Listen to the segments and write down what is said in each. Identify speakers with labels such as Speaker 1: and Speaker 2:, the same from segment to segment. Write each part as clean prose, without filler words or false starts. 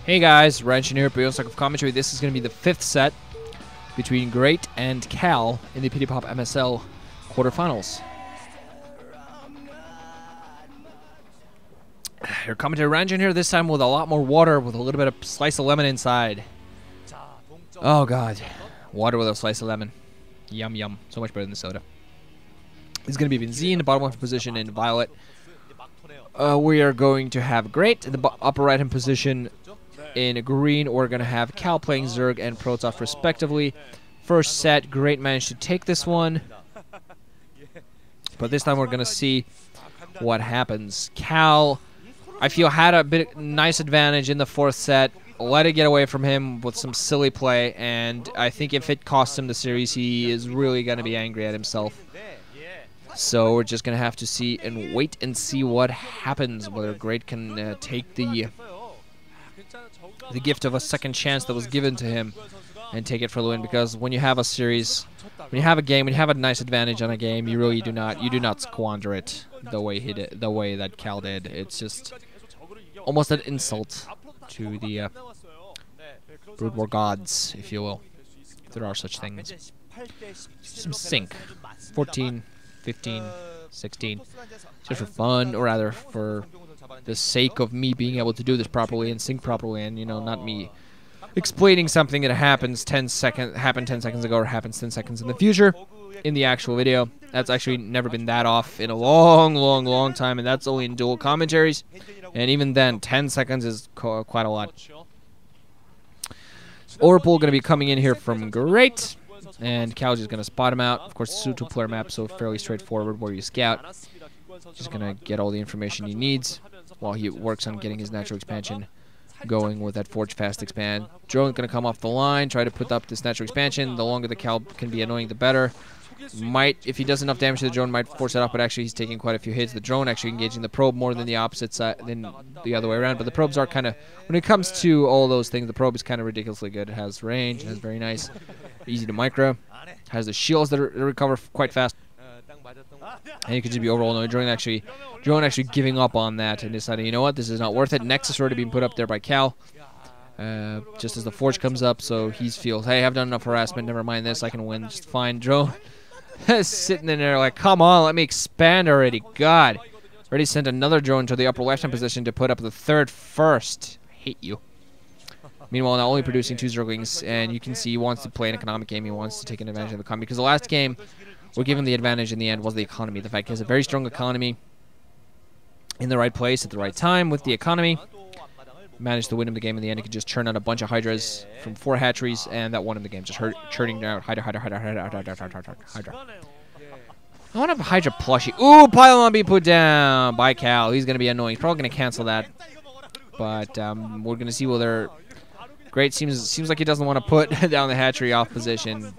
Speaker 1: Hey guys, Ranch here, PDPOP commentary. This is going to be the 5th set between Great and Kal in the PDPOP MSL quarterfinals. Your commentary Ranch here, this time with a lot more water, with a little bit of slice of lemon inside. Oh god, water with a slice of lemon. Yum yum, so much better than the soda. It's going to be Benzine in the bottom left position in Violet. We are going to have Great in the upper right hand position in green. We're going to have Kal playing Zerg and Protoss respectively. First set, Great managed to take this one. But this time we're going to see what happens. Kal, I feel, had a bit nice advantage in the 4th set. Let it get away from him with some silly play. And I think if it costs him the series, he is really going to be angry at himself. So we're just going to have to see and wait and see what happens. Whether Great can take the gift of a second chance that was given to him and take it for the win, because when you have a series, when you have a game, when you have a nice advantage on a game, you really do not squander it the way he did, the way that Kal did. It's just almost an insult to the Brood War gods, if you will, if there are such things. Some sync, 14, 15, 16, just for fun, or rather for the sake of me being able to do this properly and sync properly, and, you know, not me explaining something that happened 10 seconds ago or happens 10 seconds in the future in the actual video. That's actually never been that off in a long time, and that's only in dual commentaries, and even then 10 seconds is quite a lot. Orpal going to be coming in here from Great, and Kal's just going to spot him out. Of course, it's a 2-player map, so fairly straightforward where you scout. Just going to get all the information he needs while he works on getting his natural expansion going with that Forge Fast expand. Drone going to come off the line, try to put up this natural expansion. The longer the Kal can be annoying, the better. Might, if he does enough damage to the drone, might force it up, but actually he's taking quite a few hits. The drone actually engaging the probe more than the opposite side, than the other way around. But the probes are kind of, when it comes to all those things, the probe is kind of ridiculously good. It has range, it has very nice, easy to micro, has the shields that recover quite fast. And you could just be overall annoyed. Drone actually giving up on that and deciding, you know what, this is not worth it. Nexus already being put up there by Kal, just as the Forge comes up, so he feels, hey, I've done enough harassment, never mind this, I can win just fine. Drone sitting in there like, come on, let me expand already. God, already sent another drone to the upper left-hand position to put up the 3rd first. I hate you. Meanwhile, not only producing 2 Zerglings, and you can see he wants to play an economic game, he wants to take an advantage of the economy, because the last game, what gave him the advantage in the end was the economy. The fact he has a very strong economy in the right place at the right time with the economy. Managed to win him the game in the end. He could just churn out a bunch of Hydras from 4 hatcheries, and that won him the game. Just churning out Hydra. I want a Hydra plushie. Ooh, Pylon be put down by Kal. He's going to be annoying. He's probably going to cancel that. But we're going to see whether Great seems like he doesn't want to put down the hatchery off position.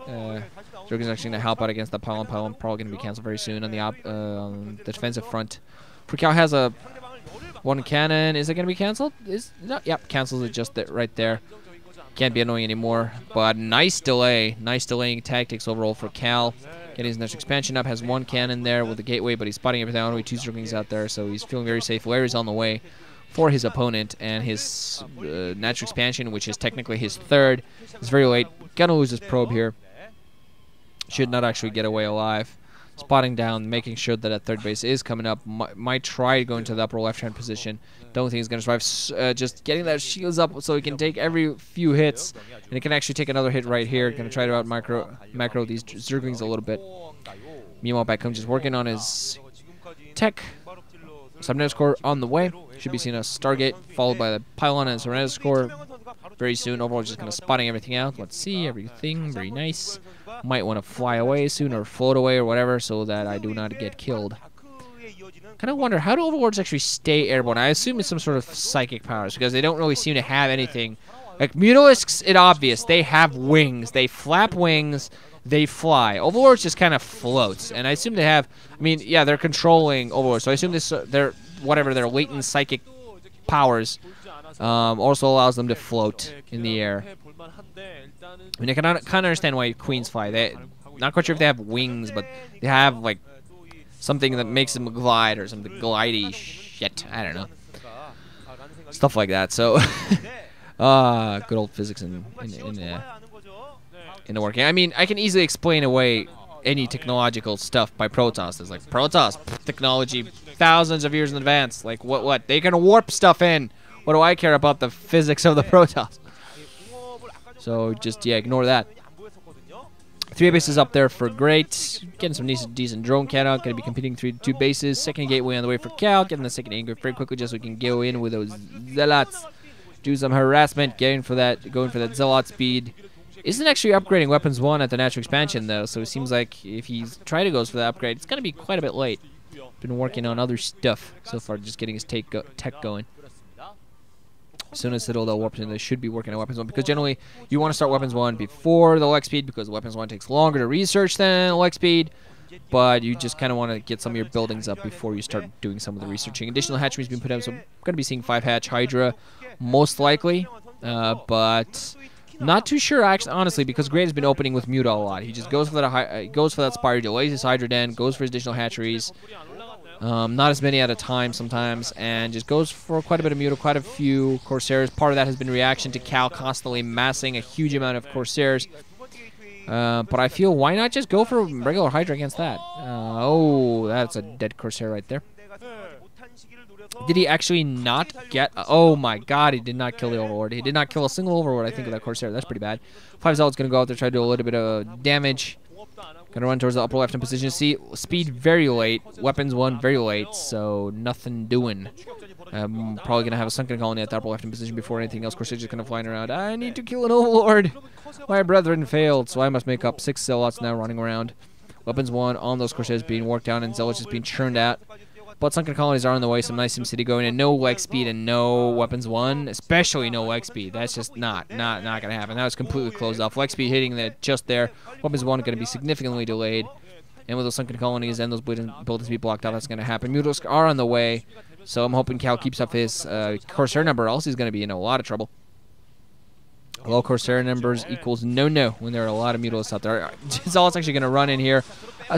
Speaker 1: Zerg is actually going to help out against the Pylon. Pylon probably going to be canceled very soon on the defensive front. Kal has a 1 cannon. Is it going to be canceled? No, yep, cancels it just right there. Can't be annoying anymore. But nice delay. Nice delaying tactics overall for Kal. Getting his next expansion up. Has 1 cannon there with the gateway, but he's spotting everything. Only 2 Zerglings out there, so he's feeling very safe. Larry's on the way for his opponent, and his natural expansion, which is technically his 3rd, is very late. Gonna lose his probe here. Should not actually get away alive. Spotting down, making sure that at 3rd base is coming up. Might try going to the upper left-hand position. Don't think he's going to survive. Just getting that shields up so he can take every few hits. And he can actually take another hit right here. Going to try to out macro these Zerglings a little bit. Meanwhile, back home just working on his tech. Subnetic score on the way. Should be seeing a Stargate followed by the Pylon and Subnetic score very soon. Overall, just kind of spotting everything out. Let's see everything. Very nice. Might want to fly away soon or float away or whatever so that I do not get killed. Kind of wonder, how do Overlords actually stay airborne? I assume it's some sort of psychic powers, because they don't really seem to have anything. Like Mutalisks, it's obvious. They have wings. They flap wings. They fly. Overlords just kind of floats. And I assume they have, I mean, yeah, they're controlling Overlords. So I assume this, their latent psychic powers also allows them to float in the air. I mean, I can kind of understand why queens fly. Not quite sure if they have wings, but they have, like, something that makes them glide or something glidey shit. I don't know. Stuff like that. So Good old physics in the working. I mean, I can easily explain away any technological stuff by protoss. It's like protoss technology thousands of years in advance. Like what? They can warp stuff in. What do I care about the physics of the protoss? So just ignore that. 3 bases up there for Great. Getting some decent drone count out. Going to be competing 3-2 bases. Second gateway on the way for Kal. Getting the second anchor very quickly just so we can go in with those zealots. Do some harassment. Going for that zealot speed. Isn't actually upgrading weapons 1 at the natural expansion though. So it seems like if he's trying to go for the upgrade, it's going to be quite a bit late. Been working on other stuff so far, just getting his tech going. As soon as they'll warp in, they should be working on weapons 1 because generally you want to start weapons 1 before the leg speed because weapons 1 takes longer to research than leg speed, but you just kind of want to get some of your buildings up before you start doing some of the researching. Additional hatcheries being put up, so I'm going to be seeing 5 hatch Hydra most likely, but not too sure actually, honestly, because Great has been opening with Muta a lot. He just goes for that Spire, delays his Hydra Den, goes for his additional hatcheries. Not as many at a time sometimes, and just goes for quite a bit of Muta, quite a few Corsairs. Part of that has been reaction to Kal constantly massing a huge amount of Corsairs. But I feel, why not just go for regular Hydra against that? Oh, that's a dead Corsair right there. Did he actually not get... Oh my god, he did not kill the Overlord. He did not kill a single Overlord, I think, with that Corsair. That's pretty bad. 5 Zealot's going to go out there, try to do a little bit of damage. Gonna run towards the upper left-hand position. See, speed very late. Weapons 1 very late, so nothing doing. I'm probably gonna have a sunken colony at the upper left-hand position before anything else. Corsairs just kind of flying around. I need to kill an Overlord. My brethren failed, so I must make up 6 Zealots now running around. Weapons 1 on those Corsairs being worked on, and Zealots just being churned out. But sunken colonies are on the way. Some nice SimCity going in. No leg speed and no weapons 1, especially no leg speed. That's just not gonna happen. That was completely closed off. Leg speed hitting that just there. Weapons 1 going to be significantly delayed, and with those sunken colonies and those buildings to be blocked out, that's going to happen. Mutalisks are on the way, so I'm hoping Kal keeps up his Corsair number, else he's going to be in a lot of trouble. Low Corsair numbers equals no when there are a lot of Mutalisks out there. Zealot's actually going to run in here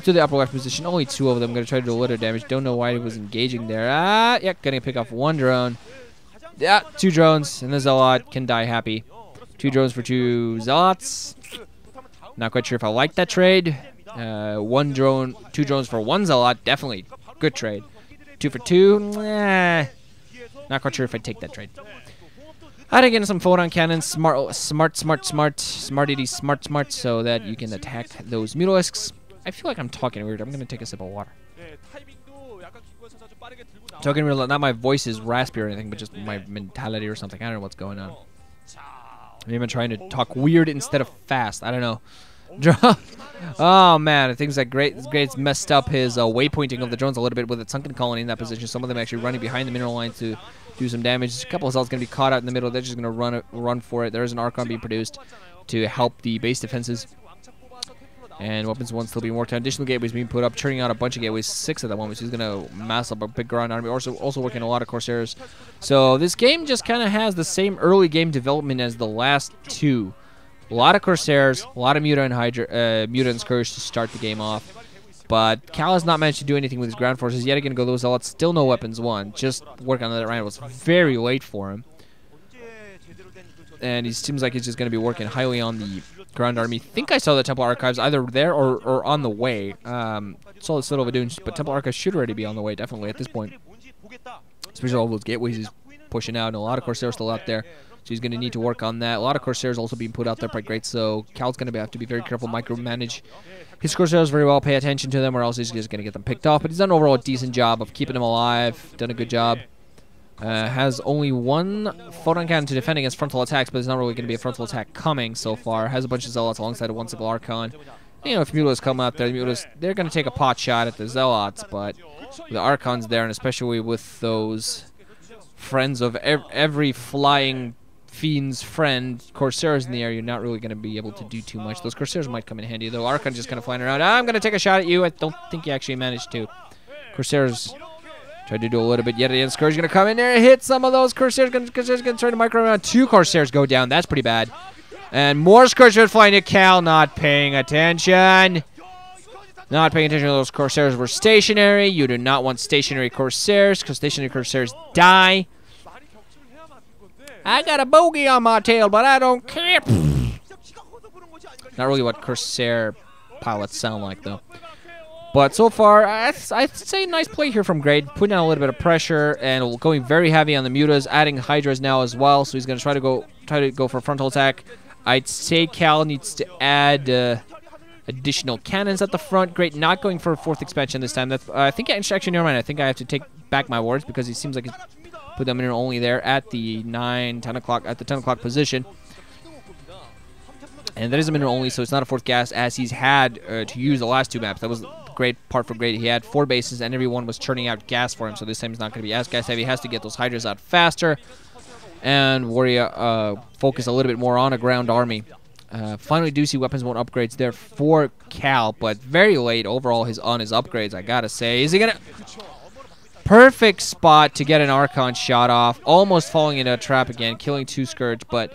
Speaker 1: to the upper left position. Only 2 of them. Going to try to do a little damage. Don't know why he was engaging there. Yeah, going to pick off 1 drone. Yeah, 2 drones, and the Zealot can die happy. 2 drones for 2 Zealots. Not quite sure if I like that trade. 1 drone, 2 drones for 1 Zealot. Definitely good trade. 2 for 2. Not quite sure if I'd take that trade. I'd get some photon cannons, smart, so that you can attack those Mutalisks. I feel like I'm talking weird. I'm gonna take a sip of water. Talking weird, not my voice is raspy or anything, but just my mentality or something. I don't know what's going on. Maybe I'm trying to talk weird instead of fast. I don't know. Oh man, things like Great's messed up his waypointing of the drones a little bit with its sunken colony in that position. Some of them actually running behind the mineral line to do some damage. A couple of Zealots going to be caught out in the middle. They're just going to run for it. There is an Archon being produced to help the base defenses. And weapons 1 still being worked on. Additional gateways being put up, churning out a bunch of gateways, 6 at the moment. So he's going to mass up a big ground army. Also working a lot of Corsairs. So this game just kind of has the same early game development as the last 2. A lot of Corsairs, a lot of Muta and Scourge to start the game off. But Kal has not managed to do anything with his ground forces. Yet again, go those Zealots. Still no weapons 1. Just work on that round. It was very late for him. And he seems like he's just going to be working highly on the ground army. I think I saw the Temple Archives either there or on the way. Saw this little Vadoon, but Temple Archives should already be on the way, definitely, at this point. Especially all those gateways he's pushing out, and a lot of Corsairs still out there. So he's going to need to work on that. A lot of Corsairs also being put out there by Great, so Kal's going to have to be very careful, micromanage his Corsairs very well, pay attention to them, or else he's just going to get them picked off. But he's done overall a decent job of keeping them alive, done a good job. Has only 1 photon cannon to defend against frontal attacks, but there's not really going to be a frontal attack coming so far. Has a bunch of Zealots alongside of 1 single Archon. You know, if Mutalisks come out there, they're going to take a pot shot at the Zealots, but with the Archons there, and especially with those friends of every flying fiend's friend, Corsairs in the air, you're not really going to be able to do too much. Those Corsairs might come in handy, though. Archon just kind of flying around. I'm going to take a shot at you. I don't think he actually managed to. Corsairs tried to do a little bit yet again. Scourge going to come in there and hit some of those Corsairs. Corsairs going to try to micro around. 2 Corsairs go down. That's pretty bad. And more Corsairs flying to Kal, not paying attention. Not paying attention to those Corsairs were stationary. You do not want stationary Corsairs, because stationary Corsairs die. I got a bogey on my tail, but I don't care. Not really what Corsair pilots sound like, though. But so far, I'd say nice play here from Great, putting down a little bit of pressure and going very heavy on the mutas, adding Hydras now as well. So he's going to try to go for a frontal attack. I'd say Kal needs to add additional cannons at the front. Great, not going for a 4th expansion this time. I think actually never mind. I think I have to take back my words because he seems like he's put them in only there at the 10 o'clock position. And that is a mineral only, so it's not a 4th gas as he's had to use the last 2 maps. That was the great part for Great. He had 4 bases and everyone was churning out gas for him, so this time he's not going to be as gas heavy. He has to get those Hydras out faster and focus a little bit more on a ground army. Finally do see weapons mode upgrades there for Kal, but very late overall on his upgrades, I gotta say. Is he gonna... Perfect spot to get an Archon shot off, almost falling into a trap again, killing 2 Scourge, but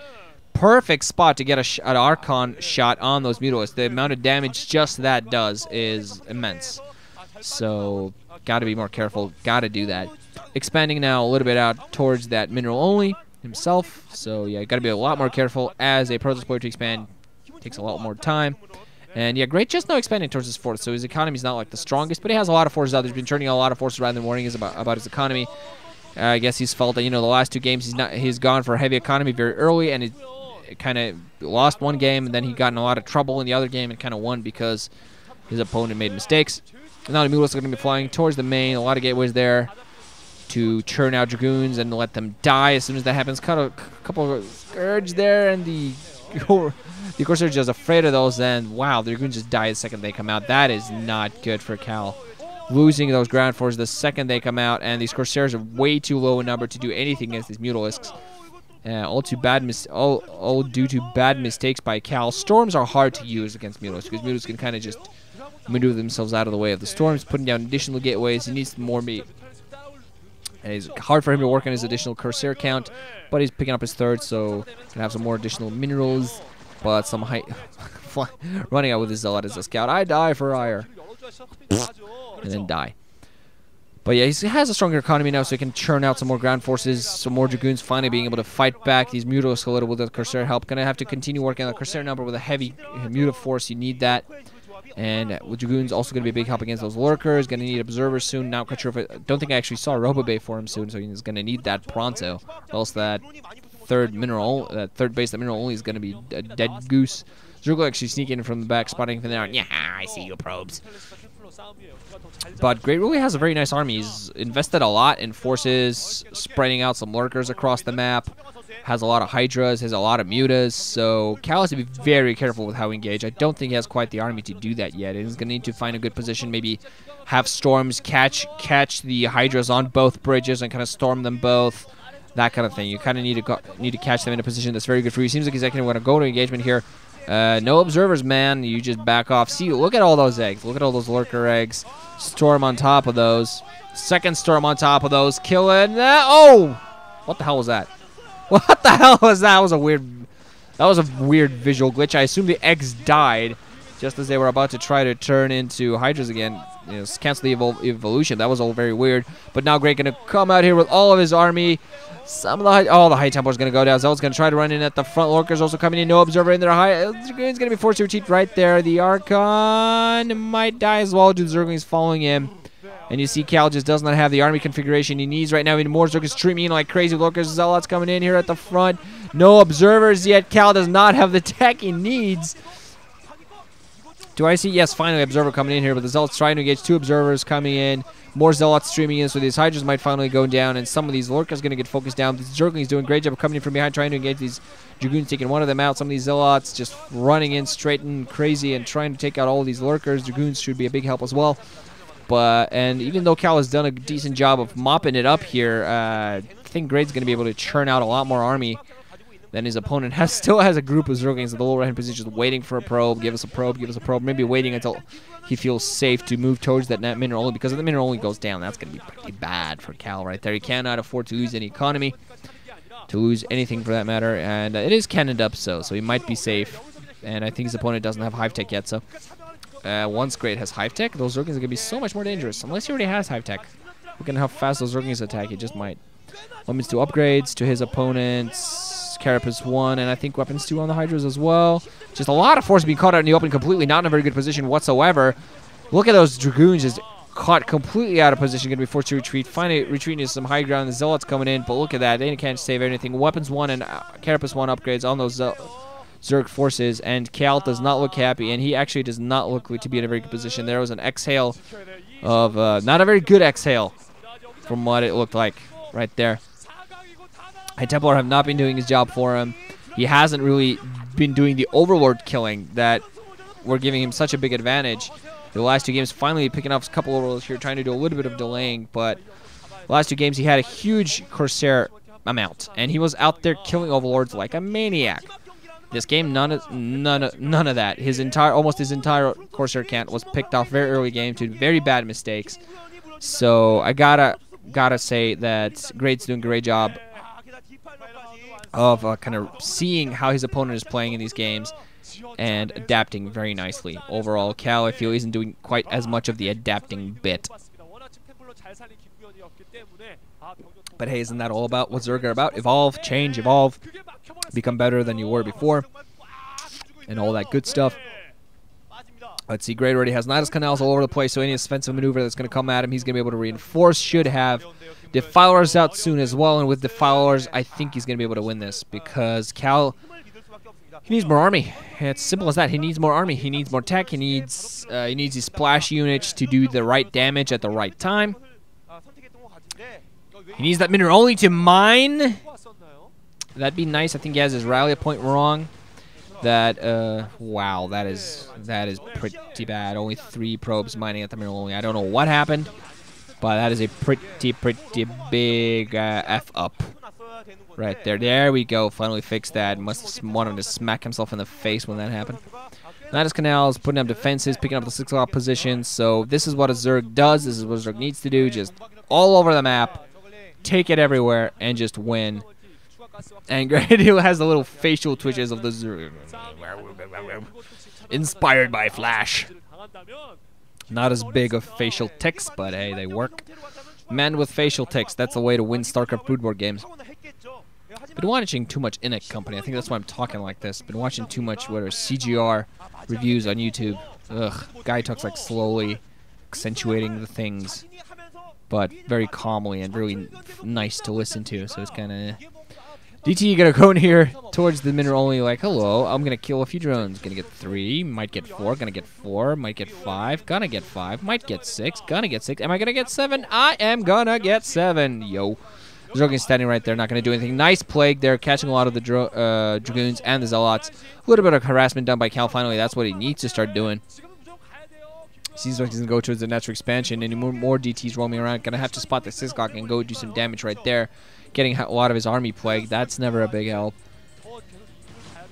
Speaker 1: perfect spot to get an Archon shot on those Mutalisks. The amount of damage just that does is immense. So, gotta be more careful, gotta do that. Expanding now a little bit out towards that mineral only himself. So, yeah, gotta be a lot more careful as a protoss player to expand. Takes a lot more time. And, yeah, Great just now expanding towards his 4th, so his economy's not, like, the strongest, but he has a lot of forces out there. He's been turning a lot of forces around and warning us about his economy. I guess he's felt that, you know, the last 2 games he's gone for a heavy economy very early, and it kind of lost 1 game, and then he got in a lot of trouble in the other game and kind of won because his opponent made mistakes. And now the Mutalisks are going to be flying towards the main. A lot of gateways there to churn out Dragoons and let them die as soon as that happens. Cut a couple of Scourge there, and the Corsair is just afraid of those, and wow, the Dragoons just die the second they come out. That is not good for Kal. Losing those ground forces the second they come out, and these Corsairs are way too low in number to do anything against these Mutalisks. All due to bad mistakes by Kal. Storms are hard to use against Mutalisks because Mutalisks can kind of just maneuver themselves out of the way of the storms, putting down additional gateways. He needs more meat. And it's hard for him to work on his additional Corsair count, but he's picking up his 3rd, so can have some more additional minerals. But some height running out with his Zealot as a scout. I die for ire. And then die. But yeah, he has a stronger economy now, so he can churn out some more ground forces, some more Dragoons finally being able to fight back these Mutalisks a little with the Corsair help. Gonna have to continue working on the Corsair number with a heavy Muta force. You need that. And with Dragoons also going to be a big help against those Lurkers. Going to need Observers soon. Not quite sure if I don't think I actually saw a Robobay for him soon, so he's going to need that pronto. Or else that 3rd base, that mineral only is going to be a dead goose. Zerg actually sneaking in from the back, spotting from there. And yeah, I see you, probes. But Great really has a very nice army. He's invested a lot in forces, spreading out some Lurkers across the map. Has a lot of Hydras, has a lot of Mutas, so Kal has to be very careful with how he engage. I don't think he has quite the army to do that yet. He's going to need to find a good position, maybe have Storms catch the Hydras on both bridges and kind of storm them both, that kind of thing. You kind of need to catch them in a position that's very good for you. Seems like he's actually going to go to engagement here. No Observers, man. You just back off. See, look at all those eggs. Look at all those Lurker eggs. Storm on top of those. Second Storm on top of those. Killing that. Oh! What the hell was that? What the hell was that? That was a weird visual glitch. I assume the eggs died just as they were about to try to turn into Hydras again. You know, cancel the evolution. That was all very weird. But now Great going to come out here with all of his army. The High Templar's going to go down. Zealot's going to try to run in at the front. Lurkers also coming in. No Observer in there. Dragoon's going to be forced to retreat right there. The Archon might die as well. The Zerglings following him. And you see Kal just does not have the army configuration he needs right now. Even more Zerglings streaming in like crazy. Lurkers, Zealots coming in here at the front. No Observers yet. Kal does not have the tech he needs. Do I see? Yes, finally Observer coming in here, but the Zealots trying to engage 2 Observers coming in. More Zealots streaming in, so these Hydras might finally go down, and some of these Lurkers going to get focused down. These Zerglings doing a great job of coming in from behind, trying to engage these Dragoons, taking one of them out. Some of these Zealots just running in straight and crazy and trying to take out all of these Lurkers. Dragoons should be a big help as well. And even though Kal has done a decent job of mopping it up here, I think Great's going to be able to churn out a lot more army than his opponent still has a group of Zerglings at the lower right-hand position just waiting for a probe. Give us a probe, give us a probe. Maybe waiting until he feels safe to move towards that mineral only, because if the mineral only goes down, that's going to be pretty bad for Kal right there. He cannot afford to lose any economy, to lose anything for that matter, and it is cannoned up so he might be safe. And I think his opponent doesn't have Hive Tech yet, so once Great has Hive Tech, those Zerglings are going to be so much more dangerous, unless he already has Hive Tech. Look at how fast those Zerglings attack, he just might. Weapons 2 upgrades to his opponents. Carapace 1, and I think weapons 2 on the Hydras as well. Just a lot of force being caught out in the open, completely not in a very good position whatsoever. Look at those Dragoons just caught completely out of position, going to be forced to retreat. Finally retreating to some high ground. The Zealots coming in, but look at that. They can't save anything. Weapons 1 and Carapace 1 upgrades on those Zerg forces, and Kal does not look happy, and he actually does not look to be in a very good position. There was an exhale of, not a very good exhale from what it looked like right there. High Templar have not been doing his job for him. He hasn't really been doing the Overlord killing that were giving him such a big advantage. The last 2 games, finally picking up a couple Overlords here, trying to do a little bit of delaying, but the last 2 games he had a huge Corsair amount, and he was out there killing Overlords like a maniac. This game, none of that. Almost his entire Corsair count was picked off very early game to very bad mistakes. So I gotta say that Great's doing a great job of kind of seeing how his opponent is playing in these games and adapting very nicely. Overall, Kal, I feel, isn't doing quite as much of the adapting bit. But hey, isn't that all about what Zerg are about? Evolve, change, evolve, become better than you were before, and all that good stuff. Let's see, Great already has Nidus Canals all over the place, so any offensive maneuver that's going to come at him, he's going to be able to reinforce. Should have Defilers out soon as well, and with Defilers, I think he's going to be able to win this, because Kal, he needs more army. It's simple as that. He needs more army. He needs more tech. He needs his splash units to do the right damage at the right time. He needs that mineral only to mine. That'd be nice. I think he has his rally point wrong. That wow, that is pretty bad. Only 3 probes mining at the mineral only. I don't know what happened, but that is a pretty big F up right there. There we go. Finally fixed that. Must want him to smack himself in the face when that happened. Nidus Canals, putting up defenses, picking up the 6 o'clock positions. So this is what a Zerg does. This is what a Zerg needs to do. Just all over the map, take it everywhere, and just win. And Great has the little facial twitches of the Zerg. Inspired by Flash. Not as big of facial tics, but hey, they work. Men with facial tics, that's the way to win StarCraft Brood War games. Been watching too much Init Company. I think that's why I'm talking like this. Been watching too much CGR reviews on YouTube. Ugh, guy talks like slowly, accentuating the things, but very calmly and really nice to listen to. So it's kind of DT gonna go in here towards the mineral only like, hello, I'm gonna kill a few drones. Gonna get 3, might get 4, gonna get 4, might get 5, gonna get 5, might get 6, gonna get 6. Am I gonna get 7? I am gonna get 7. Yo. Zerg standing right there, not gonna do anything. Nice plague there, catching a lot of the Dragoons and the Zealots. A little bit of harassment done by Kal finally. That's what he needs to start doing. Seems like he's gonna go towards the natural expansion. Any more DTs roaming around. Gonna have to spot the 6 o'clock and go do some damage right there. Getting a lot of his army plague. That's never a big help.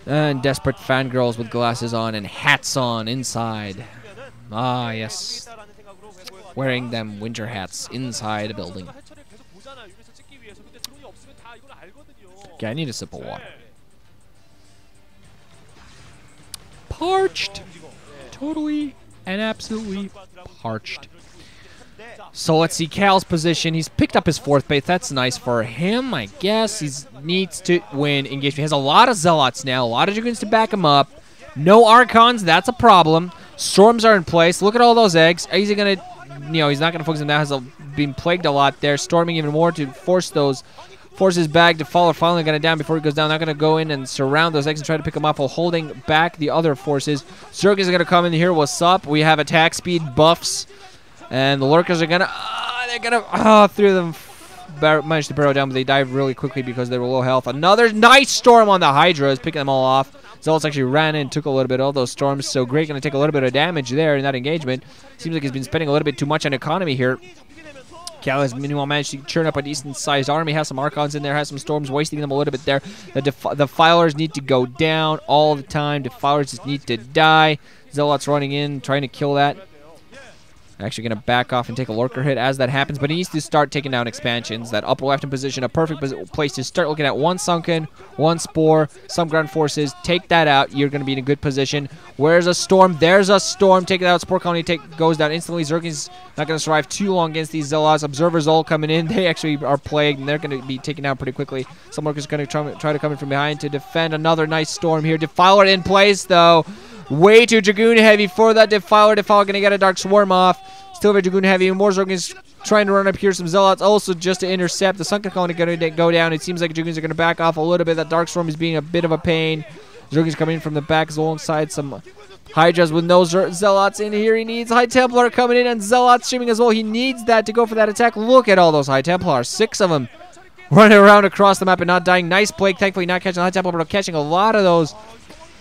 Speaker 1: And desperate fangirls with glasses on and hats on inside. Ah, yes. Wearing them winter hats inside a building. Okay, I need a sip of water. Parched. Totally and absolutely parched. So let's see Kal's position. He's picked up his 4th base. That's nice for him, I guess. He needs to win engagement. He has a lot of Zealots now, a lot of Dragoons to back him up. No Archons, that's a problem. Storms are in place. Look at all those eggs. Is he gonna, he's not gonna focus on that. Has been plagued a lot there. Storming even more to force those forces back to follow. Finally gonna down before he goes down. Not gonna go in and surround those eggs and try to pick them up while holding back the other forces. Zerg is gonna come in here. What's up? We have attack speed buffs. And the lurkers are gonna, three of them managed to burrow down, but they died really quickly because they were low health. Another nice storm on the Hydras, picking them all off. Zealots actually ran in, took a little bit of those storms, so Great gonna take a little bit of damage there in that engagement. Seems like he's been spending a little bit too much on economy here. Kal has meanwhile managed to churn up a decent-sized army, has some Archons in there, has some storms, wasting them a little bit there. The Defilers need to go down all the time. Defilers just need to die. Zealots running in, trying to kill that. Actually going to back off and take a lurker hit as that happens, but he needs to start taking down expansions. That upper left in position, a perfect place to start looking at one Sunken, one Spore, some ground forces. Take that out. You're going to be in a good position. Where's a Storm? There's a Storm. Take it out. Spore Colony goes down instantly. Zerg's not going to survive too long against these Zealots. Observers all coming in. They actually are plagued, and they're going to be taken out pretty quickly. Some lurkers going to try to come in from behind to defend. Another nice Storm here. Defiler in place, though. Way too Dragoon heavy for that Defiler. Defiler going to get a Dark Swarm off. Still very Dragoon heavy. More Zerg's trying to run up here. Some Zealots also just to intercept. The Sunken Colony going to go down. It seems like Dragoons are going to back off a little bit. That Dark Storm is being a bit of a pain. Zerg's coming in from the back alongside some Hydras with no Zealots in here. He needs High Templar coming in and Zealots streaming as well. He needs that to go for that attack. Look at all those High Templars. 6 of them running around across the map and not dying. Nice Plague. Thankfully not catching the High Templar, but catching a lot of those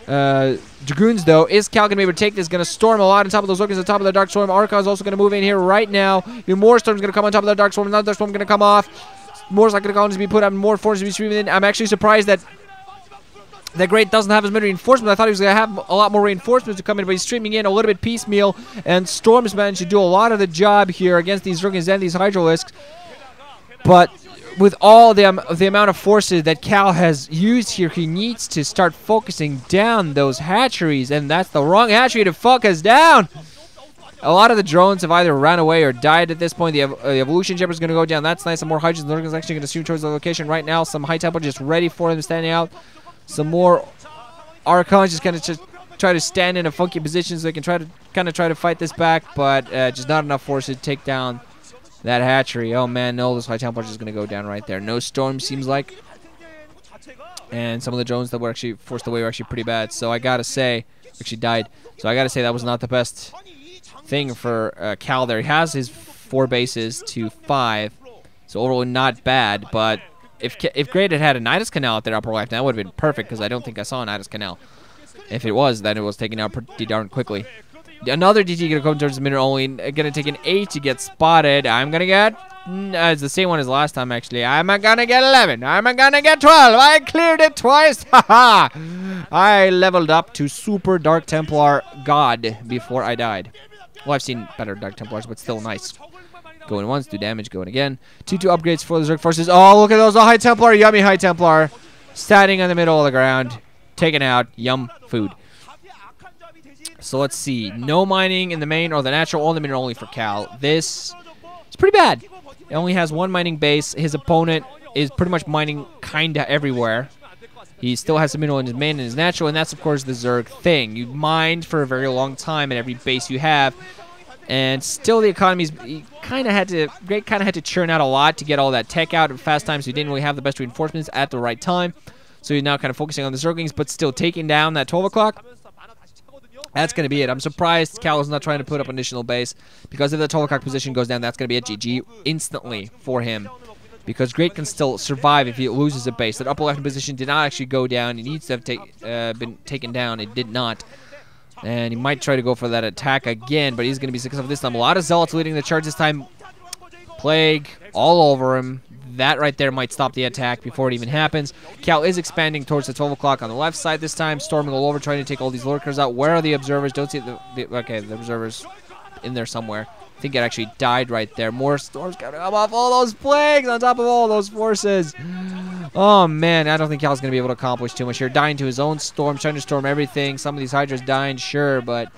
Speaker 1: Dragoons, though. Is Kal going to be able to take this? Going to storm a lot on top of those Lurkers on top of the Dark Storm. Archon is also going to move in here right now. Even more Storm's going to come on top of the Dark Storm. Another Dark Storm going to come off. More is not going to be put up. More forces to be streaming in. I'm actually surprised that Great doesn't have as many reinforcements. I thought he was going to have a lot more reinforcements to come in, but he's streaming in a little bit piecemeal. And Storm's managed to do a lot of the job here against these Zergans and these Hydralisks. But with all the amount of forces that Kal has used here, he needs to start focusing down those hatcheries, and that's the wrong hatchery to focus down. A lot of the drones have either ran away or died at this point. The Evolution Shepherd is going to go down. That's nice. Some more Hydras. The is actually going to shoot towards the location right now. Some High Templar just ready for him, standing out. Some more Archons just kind of try to stand in a funky position so they can try to fight this back, but just not enough forces to take down that hatchery. Oh man, no, this High Templar is just going to go down right there. No Storm seems like. And some of the drones that were actually forced away were actually pretty bad. So I got to say, actually died. So I got to say that was not the best thing for Kal there. He has his 4 bases to 5. So overall not bad, but if Great had a Nidus Canal out there upper left, that would have been perfect because I don't think I saw a Nidus Canal. If it was, then it was taken out pretty darn quickly. Another DT going to come towards the middle only. Going to take an 8 to get spotted. I'm going to get... it's the same one as last time, actually. I'm going to get 11. I'm going to get 12. I cleared it twice. Haha. I leveled up to Super Dark Templar God before I died. Well, I've seen better Dark Templars, but still nice. Going once, do damage, going again. 2-2 upgrades for the Zerg forces. Oh, look at those. High Templar, yummy High Templar. Standing in the middle of the ground. Taken out. Yum food. So let's see. No mining in the main or the natural, or the mineral only for Kal. This is pretty bad. It only has 1 mining base. His opponent is pretty much mining kinda everywhere. He still has some mineral in his main and his natural, and that's of course the Zerg thing. You mined for a very long time at every base you have, and still the economy's Great kind of had to churn out a lot to get all that tech out at fast time, so he didn't really have the best reinforcements at the right time. So he's now kind of focusing on the Zerglings, but still taking down that 12 o'clock. That's going to be it. I'm surprised Kal is not trying to put up an additional base, because if the 12 o'clock position goes down, that's going to be a GG instantly for him. Because Great can still survive if he loses a base. That upper left position did not actually go down. He needs to have been taken down. It did not. And he might try to go for that attack again, but he's going to be successful this time. A lot of Zealots leading the charge this time. Plague all over him. That right there might stop the attack before it even happens. Kal is expanding towards the 12 o'clock on the left side this time, storming all over, trying to take all these lurkers out. Where are the observers? Don't see okay, the observers in there somewhere. I think it actually died right there. More storms coming up off all those plagues on top of all those forces. Oh man, I don't think Kal's gonna be able to accomplish too much here. Dying to his own storm, trying to storm everything. Some of these Hydras dying, sure, but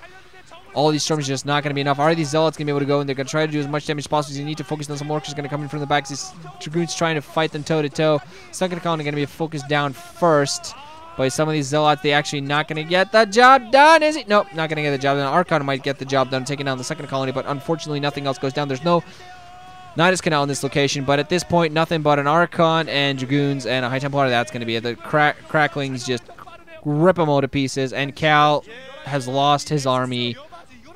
Speaker 1: all these storms are just not going to be enough. Are these Zealots going to be able to go in? They're going to try to do as much damage as possible. You need to focus on some Orcs going to come in from the back. These Dragoons trying to fight them toe-to-toe. Second Colony going to be focused down first. But some of these Zealots, they actually not going to get the job done, is it? Nope, not going to get the job done. Archon might get the job done, taking down the Second Colony, but unfortunately nothing else goes down. There's no Nidus Canal in this location, but at this point, nothing but an Archon and Dragoons and a High Templar. That's going to be it. The Cracklings just rip them all to pieces, and Kal has lost his army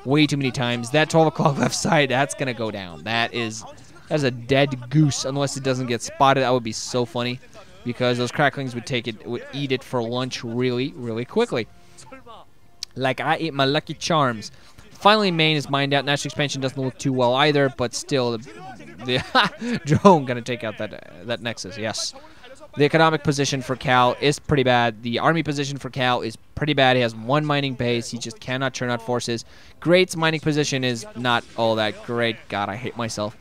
Speaker 1: way too many times. That 12 o'clock left side, that's going to go down. That's a dead goose unless it doesn't get spotted. That would be so funny because those Cracklings would eat it for lunch really, really quickly. Like I ate my Lucky Charms. Finally, main is mined out. National expansion doesn't look too well either, but still, the drone going to take out that Nexus, yes. The economic position for Kal is pretty bad. The army position for Kal is pretty bad. He has one mining base. He just cannot churn out forces. Great's mining position is not all that great. God, I hate myself.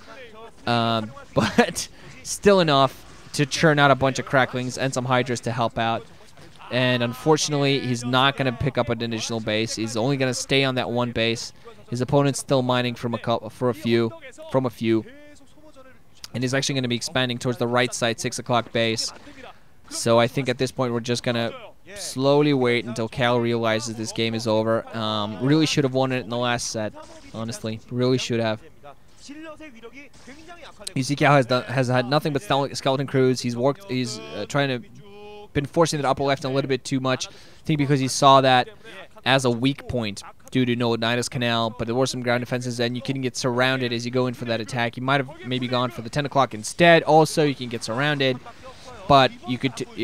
Speaker 1: But still enough to churn out a bunch of cracklings and some hydras to help out. And unfortunately, he's not going to pick up an additional base. He's only going to stay on that one base. His opponent's still mining from a few. And he's actually going to be expanding towards the right side, 6 o'clock base. So I think at this point we're just going to slowly wait until Kal realizes this game is over. Really should have won it in the last set, honestly. Really should have. You see Kal has had nothing but skeleton crews. He's been forcing it upper left a little bit too much. I think because he saw that as a weak point due to no Nidus Canal, but there were some ground defenses, and you can get surrounded as you go in for that attack. You might have maybe gone for the 10 o'clock instead. Also, you can get surrounded, but you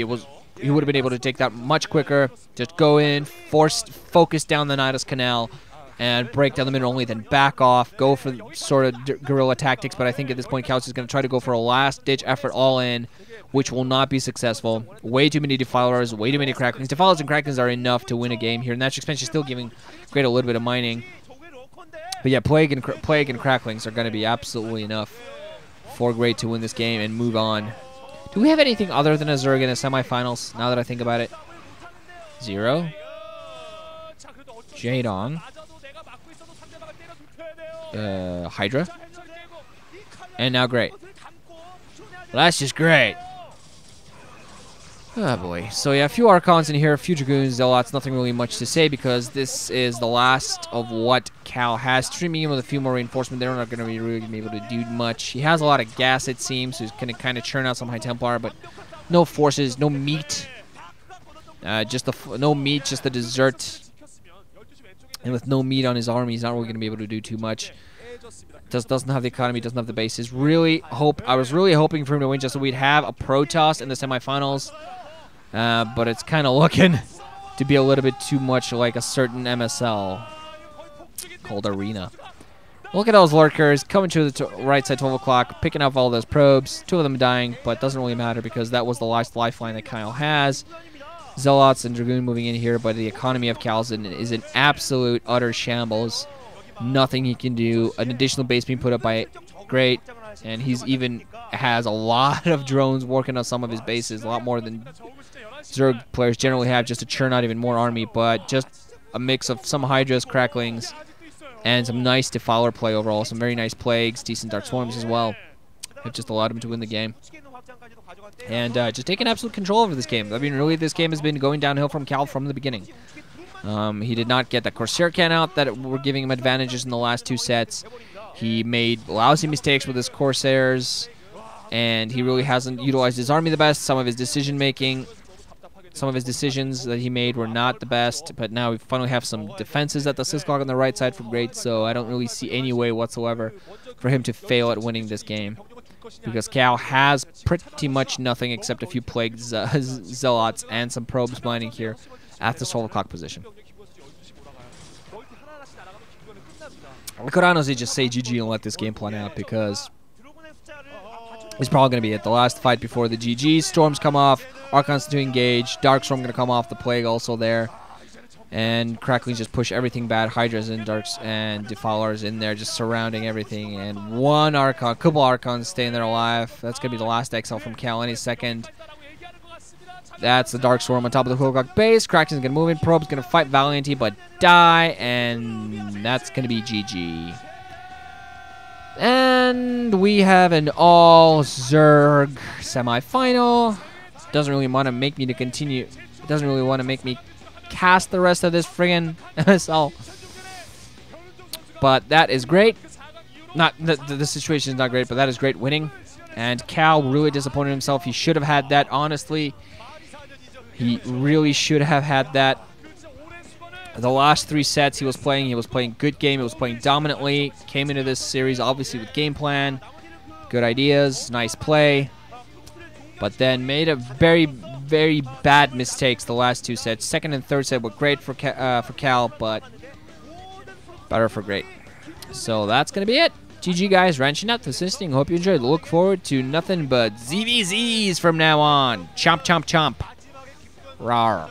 Speaker 1: would have been able to take that much quicker. Just go in, focus down the Nidus Canal, and break down the middle only, then back off, go for sort of guerrilla tactics. But I think at this point, Kal is going to try to go for a last-ditch effort all in, which will not be successful. Way too many defilers, way too many cracklings. Defilers and cracklings are enough to win a game here. Natural expansion is still giving Great a little bit of mining. But yeah, Plague and cracklings are going to be absolutely enough for Great to win this game and move on. Do we have anything other than a Zerg in the semifinals, now that I think about it? 0. Jaedong. Hydra. And now Great. Well, that's just great. Oh boy. So yeah, a few Archons in here, a few Dragoons, Zealots, nothing really much to say because this is the last of what Kal has. Streaming in with a few more reinforcements, they're not going to be really gonna be able to do much. He has a lot of gas, it seems, so he's going to kind of churn out some High Templar, but no forces, no meat. No meat, just the dessert. And with no meat on his army, he's not really going to be able to do too much. Doesn't have the economy, doesn't have the bases. I was really hoping for him to win just so we'd have a protoss in the semifinals. But it's kind of looking to be a little bit too much like a certain MSL called Arena. Look at those lurkers coming to the right side, 12 o'clock, picking up all those probes. 2 of them dying, but doesn't really matter because that was the last lifeline that Kal has. Zealots and Dragoon moving in here, but the economy of Kal is in absolute, utter shambles. Nothing he can do. An additional base being put up by Great, and he's even has a lot of drones working on some of his bases, a lot more than Zerg players generally have, just to churn out even more army, but just a mix of some Hydras, cracklings, and some nice Defiler play overall. Some very nice Plagues, decent Dark Swarms as well. Have just allowed him to win the game. And just taking absolute control over this game. I mean, really, this game has been going downhill from Kal from the beginning. He did not get the Corsair can out that were giving him advantages in the last 2 sets. He made lousy mistakes with his Corsairs, and he really hasn't utilized his army the best. Some of his decisions that he made were not the best, but now we finally have some defenses at the 6 o'clock on the right side for Great, so I don't really see any way whatsoever for him to fail at winning this game, because Kal has pretty much nothing except a few Plague Zealots and some probes mining here at the 12 o'clock position. I could honestly just say GG and let this game plan out because it's probably going to be it. The last fight before the GG. Storms come off. Archons to engage. Darkstorm going to come off. The Plague also there. And Cracklings just push everything bad. Hydras and Darks and Defilers in there just surrounding everything. And one Archon, a couple Archons staying there alive. That's going to be the last exile from Kal any second. That's the Dark Swarm on top of the 12 o'clock base. Crackling's going to move in. Probe's going to fight valiantly but die. And that's going to be GG. And we have an all Zerg semifinal. Doesn't really want to make me to continue. It doesn't really want to make me cast the rest of this friggin' MSL. But that is great. Not the situation is not great, but that is great winning. And Kal really disappointed himself. He should have had that, honestly. He really should have had that. The last 3 sets he was playing good game. He was playing dominantly. Came into this series obviously with game plan, good ideas, nice play. But then made a very, very bad mistakes the last 2 sets. Second and third set were great for Kal, but better for Great. So that's going to be it. GG guys, wrenching up, assisting. Hope you enjoyed. Look forward to nothing but ZVZs from now on. Chomp, chomp, chomp. Rawr.